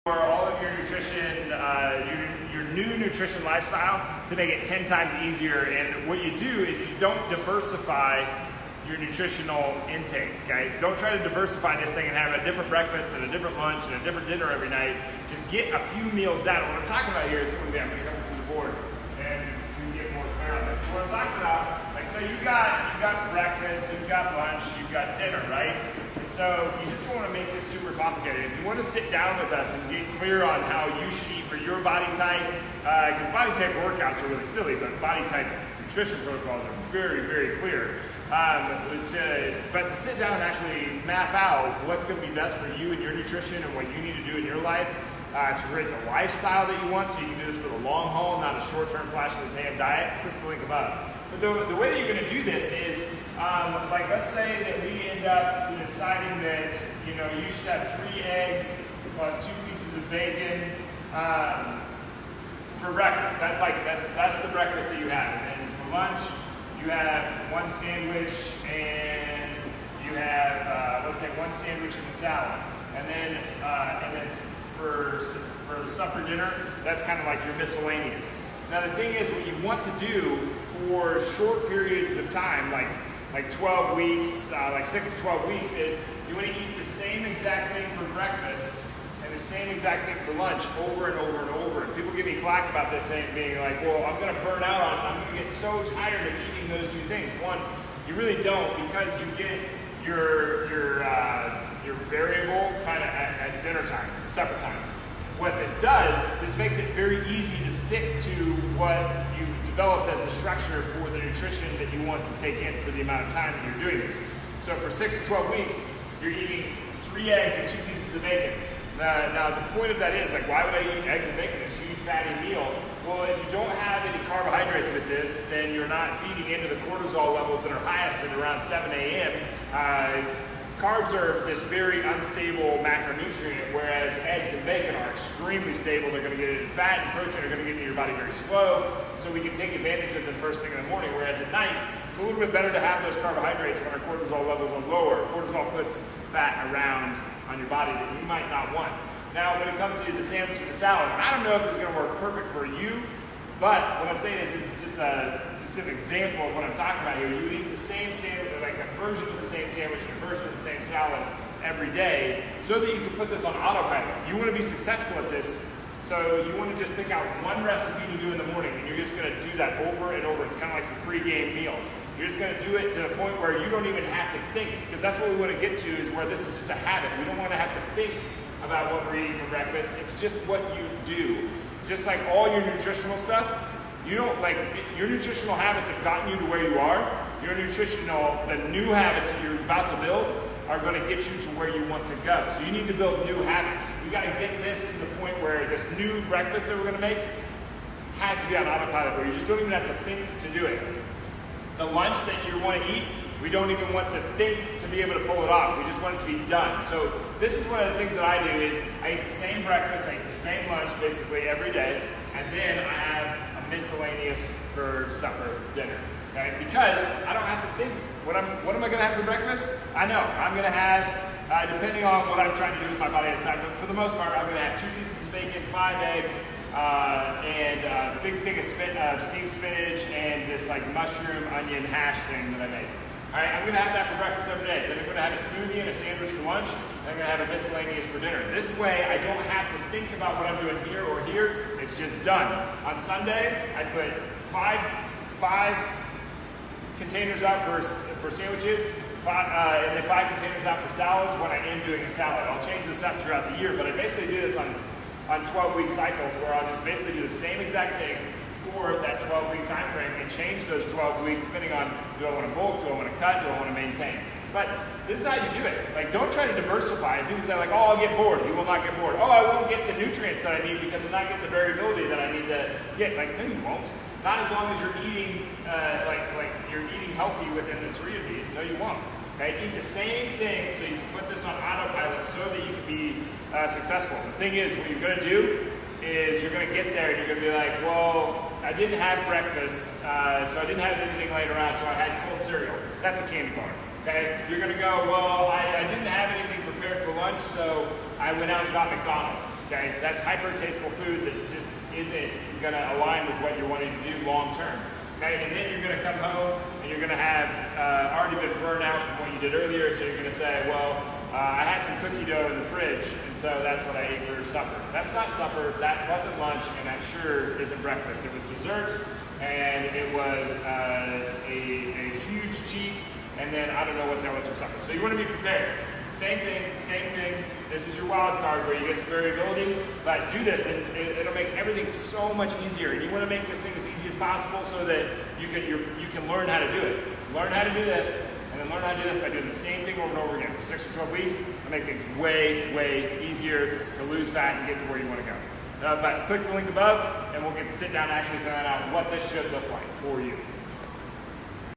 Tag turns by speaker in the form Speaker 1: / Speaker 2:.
Speaker 1: for all of your nutrition, your new nutrition lifestyle to make it 10 times easier. And what you do is you don't diversify your nutritional intake, okay? Don't try to diversify this thing and have a different breakfast and a different lunch and a different dinner every night. Just get a few meals down. What I'm talking about here is coming down. I'm going to come to the board and we can get more clear on this. What I'm talking about, like, so you've got breakfast, you've got lunch, you've got dinner, right? And so you just don't want to make this super complicated. If you want to sit down with us and get clear on how you should eat for your body type, because body type workouts are really silly, but body type nutrition protocols are very, very clear. But to sit down and actually map out what's going to be best for you and your nutrition and what you need to do in your life to create the lifestyle that you want, so you can do this for the long haul, not a short-term flash in the pan diet, click the link above. But the way that you're going to do this is, like, let's say that we end up deciding that you should have 3 eggs plus 2 pieces of bacon for breakfast. That's the breakfast that you have. And then for lunch, you have 1 sandwich and you have let's say 1 sandwich and a salad. And then for supper dinner, that's kind of like your miscellaneous. Now the thing is, what you want to do for short periods of time, like 12 weeks, like 6 to 12 weeks, is you want to eat the same exact thing for breakfast and the same exact thing for lunch over and over and over. And people give me flack about this, being like, well, I'm going to burn out I'm going to get so tired of eating those 2 things. One, you really don't, because you get your variable kind of at dinner time, supper time. What this does, this makes it very easy to stick to what you've developed as the structure for the nutrition that you want to take in for the amount of time that you're doing this. So for 6 to 12 weeks, you're eating 3 eggs and 2 pieces of bacon. Now the point of that is, like, why would I eat eggs and bacon, this huge fatty meal? Well, if you don't have any carbohydrates with this, then you're not feeding into the cortisol levels that are highest at around 7 a.m. Carbs are this very unstable macronutrient, whereas eggs and bacon are extremely stable. They're going to get into fat, and protein are going to get into your body very slow, so we can take advantage of them first thing in the morning, whereas at night, it's a little bit better to have those carbohydrates when our cortisol levels are lower. Cortisol puts fat around on your body that you might not want. Now, when it comes to the sandwich and the salad, I don't know if this is going to work perfect for you, but what I'm saying is this is just an example of what I'm talking about here. You would eat the same sandwich, like a version of the same sandwich and a version of the same salad every day, so that you can put this on autopilot. You want to be successful at this, so you want to just pick out one recipe to do in the morning, and you're just going to do that over and over. It's kind of like your pre-game meal. You're just going to do it to the point where you don't even have to think, because that's what we want to get to, is where this is just a habit. We don't want to have to think about what we're eating for breakfast. It's just what you do. Just like all your nutritional stuff, your nutritional habits have gotten you to where you are. The new habits that you're about to build are going to get you to where you want to go. So you need to build new habits. We got to get this to the point where this new breakfast that we're going to make has to be on autopilot, where you just don't even have to think to do it. The lunch that you want to eat, we don't even want to think to be able to pull it off. We just want it to be done. So this is one of the things that I do, is I eat the same breakfast, I eat the same lunch basically every day, and then I have a miscellaneous for supper, dinner. Okay? Because I don't have to think, what am I going to have for breakfast? I know, I'm going to have, depending on what I'm trying to do with my body at the time, but for the most part, I'm going to have 2 pieces of bacon, 5 eggs, and a big thing of steamed spinach, and this like mushroom onion hash thing that I make. All right, I'm going to have that for breakfast every day. Then I'm going to have a smoothie and a sandwich for lunch. And I'm going to have a miscellaneous for dinner. This way, I don't have to think about what I'm doing here or here. It's just done. On Sunday, I put five containers out for sandwiches, and then 5 containers out for salads when I am doing a salad. I'll change this up throughout the year, but I basically do this on 12-week cycles, where I'll just basically do the same exact thing for that 12-week time frame and change those 12 weeks depending on, do I want to bulk, do I want to cut, do I want to maintain. But this is how you do it. Like, don't try to diversify. And people say, like, oh, I'll get bored. You will not get bored. Oh, I won't get the nutrients that I need because I'm not getting the variability that I need to get. Like, no, you won't. Not as long as you're eating like you're eating healthy within the 3 of these. No, you won't. Okay? Eat the same thing so you can put this on autopilot so that you can be successful. The thing is, what you're going to do is you're going to get there and you're going to be like, well, I didn't have breakfast, so I didn't have anything later on, so I had cold cereal. That's a candy bar. Okay? You're going to go, well, I didn't have anything for prepared for lunch, so I went out and got McDonald's, okay? That's hyper tasteful food that just isn't gonna align with what you're wanting to do long term, okay? And then you're gonna come home and you're gonna have already been burned out from what you did earlier, so you're gonna say, well, I had some cookie dough in the fridge, and so that's what I ate for supper. That's not supper, that wasn't lunch, and that sure isn't breakfast. It was dessert, and it was a huge cheat, and then I don't know what that was for supper. So you want to be prepared. Same thing. This is your wild card where you get some variability, but do this, and it'll make everything so much easier. And you want to make this thing as easy as possible so that you can learn how to do it. Learn how to do this, and then learn how to do this by doing the same thing over and over again for 6 or 12 weeks. It'll make things way easier to lose fat and get to where you want to go. But click the link above, and we'll get to sit down and actually find out what this should look like for you.